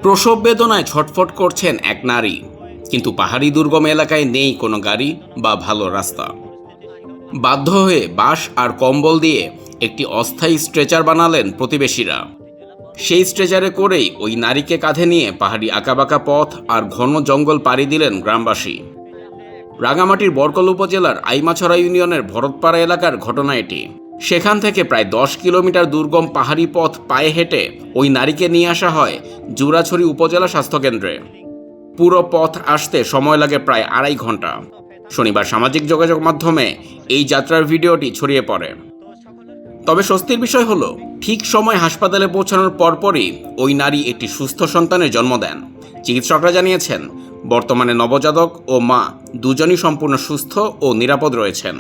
প্রসব বেদনায় ছটফট করছেন এক নারী, কিন্তু পাহাড়ি দুর্গম এলাকায় নেই কোনো গাড়ি বা ভালো রাস্তা। বাধ্য হয়ে বাঁশ আর কম্বল দিয়ে একটি অস্থায়ী স্ট্রেচার বানালেন প্রতিবেশীরা। সেই স্ট্রেচারে করেই ওই নারীকে কাঁধে নিয়ে পাহাড়ি আঁকাবাঁকা পথ আর ঘন জঙ্গল পাড়ি দিলেন গ্রামবাসী। রাঙামাটির বরকল উপজেলার আইমাছড়া ইউনিয়নের ভরতপাড়া এলাকার ঘটনা এটি। সেখান থেকে প্রায় 10 কিলোমিটার দুর্গম পাহাড়ি পথ পায়ে হেঁটে ওই নারীকে নিয়ে আসা হয় জুরাছড়ি উপজেলা স্বাস্থ্যকেন্দ্রে। পুরো পথ আসতে সময় লাগে প্রায় 2.5 ঘন্টা। শনিবার সামাজিক যোগাযোগ মাধ্যমে এই যাত্রার ভিডিওটি ছড়িয়ে পড়ে। তবে স্বস্তির বিষয় হলো, ঠিক সময় হাসপাতালে পৌঁছানোর পরপরই ওই নারী একটি সুস্থ সন্তানের জন্ম দেন। চিকিৎসকরা জানিয়েছেন, বর্তমানে নবজাতক ও মা দুজনই সম্পূর্ণ সুস্থ ও নিরাপদ রয়েছেন।